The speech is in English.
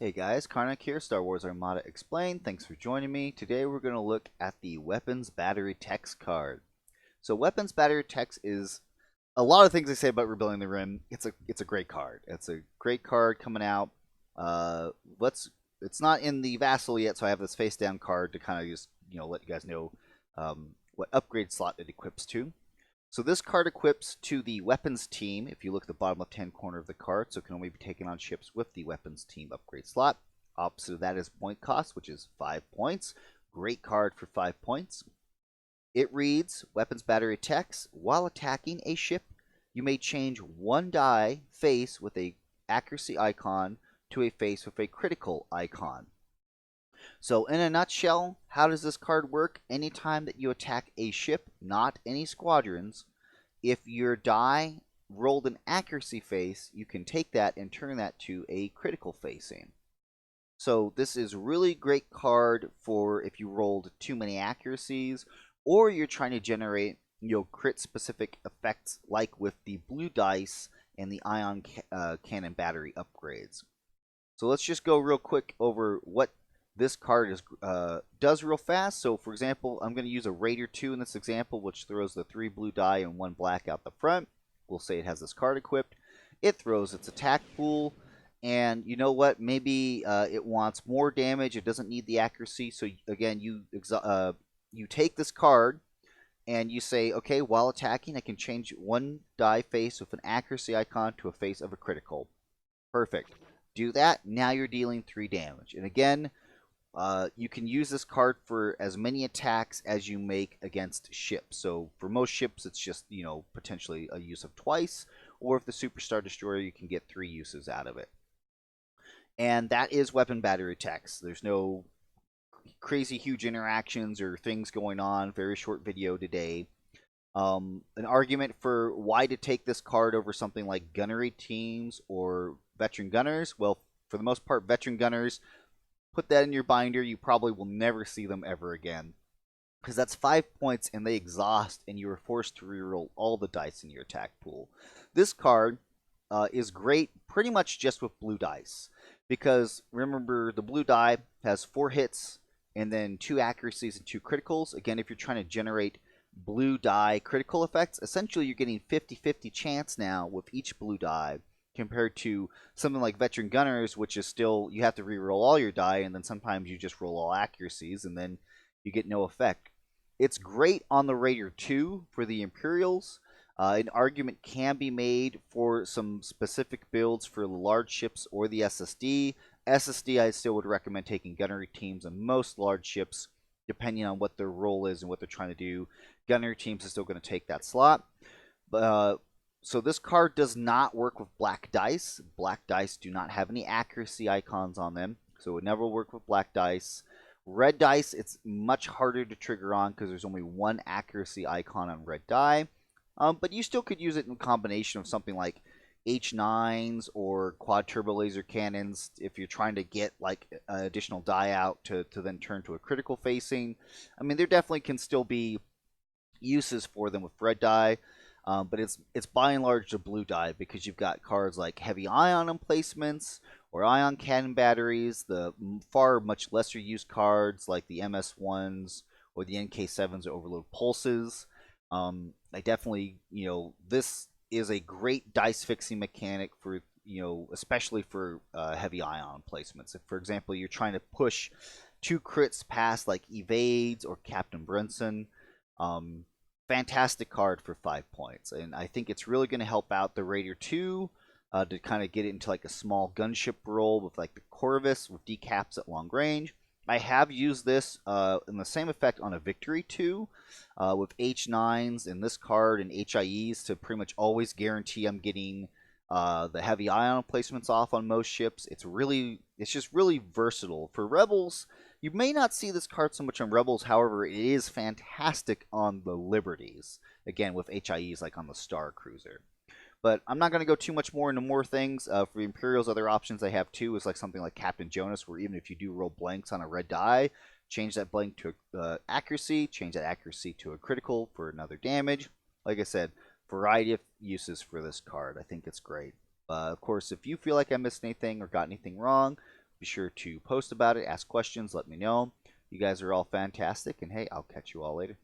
Hey guys, Karnak here, Star Wars Armada Explained. Thanks for joining me. Today we're going to look at the Weapons Battery Text card. So Weapons Battery Text is a lot of things I say about Rebuilding the Rim. It's a great card. It's a great card coming out. Uh, let's. It's not in the Vassal yet, so I have this face down card to kind of just let you guys know what upgrade slot it equips to. So this card equips to the weapons team if you look at the bottom left-hand corner of the card, so it can only be taken on ships with the weapons team upgrade slot. Opposite of that is point cost, which is 5 points. Great card for 5 points. It reads, Weapons Battery Text, while attacking a ship, you may change one die face with a accuracy icon to a face with a critical icon. So in a nutshell, how does this card work? Anytime that you attack a ship, not any squadrons, if your die rolled an accuracy face, you can take that and turn that to a critical facing. So this is really great card for if you rolled too many accuracies, or you're trying to generate crit specific effects like with the blue dice and the ion cannon battery upgrades. So let's just go real quick over what this card does real fast. So for example, I'm going to use a Raider 2 in this example, which throws the 3 blue die and 1 black out the front. We'll say it has this card equipped. It throws its attack pool, and you know what? Maybe it wants more damage. It doesn't need the accuracy. So again, you take this card and you say, okay, while attacking, I can change one die face with an accuracy icon to a face of a critical. Perfect. Do that. Now you're dealing 3 damage. And again, you can use this card for as many attacks as you make against ships. So for most ships, it's just, potentially a use of twice. Or if the Superstar Destroyer, you can get 3 uses out of it. And that is Weapon Battery Text. There's no crazy huge interactions or things going on. Very short video today. An argument for why to take this card over something like gunnery teams or veteran gunners. Well, for the most part, veteran gunners, put that in your binder. You probably will never see them ever again, because that's 5 points and they exhaust, and you are forced to reroll all the dice in your attack pool. This card is great pretty much just with blue dice, because remember, the blue die has 4 hits and then 2 accuracies and 2 criticals. Again, if you're trying to generate blue die critical effects, essentially you're getting 50-50 chance now with each blue die, compared to something like veteran gunners, which is still, you have to reroll all your die, and then sometimes you just roll all accuracies and then you get no effect. It's great on the Raider 2 for the Imperials. An argument can be made for some specific builds for the large ships or the SSD. SSD, I still would recommend taking gunnery teams on most large ships, depending on what their role is and what they're trying to do. Gunnery teams are still going to take that slot. So this card does not work with black dice. Black dice do not have any accuracy icons on them, so it would never work with black dice. Red dice, it's much harder to trigger on because there's only 1 accuracy icon on red die. But you still could use it in combination of something like H9s or quad turbo laser cannons if you're trying to get like an additional die out to then turn to a critical facing. I mean, there definitely can still be uses for them with red die. But it's by and large the blue die, because you've got cards like heavy ion emplacements or ion cannon batteries, the far much lesser used cards like the MS1s or the NK7s or overload pulses. I definitely, this is a great dice fixing mechanic for, especially for heavy ion placements. If, for example, you're trying to push 2 crits past like evades or Captain Brunson, fantastic card for 5 points, and I think it's really going to help out the Raider 2 to kind of get it into like a small gunship role with like the Corvus with decaps at long range. I have used this in the same effect on a Victory 2 with H9s in this card and HIEs to pretty much always guarantee I'm getting the heavy ion placements off on most ships. It's just really versatile. For Rebels, you may not see this card so much on Rebels, however, it is fantastic on the Liberties. Again, with HIEs like on the Star Cruiser. But I'm not going to go too much more into more things. For Imperials, other options I have too is like something like Captain Jonas, where even if you do roll blanks on a red die, change that blank to accuracy, change that accuracy to a critical for another damage. Like I said, variety of uses for this card. I think it's great. Of course, if you feel like I missed anything or got anything wrong, Be sure to post about it, ask questions, let me know. You guys are all fantastic, and hey, I'll catch you all later.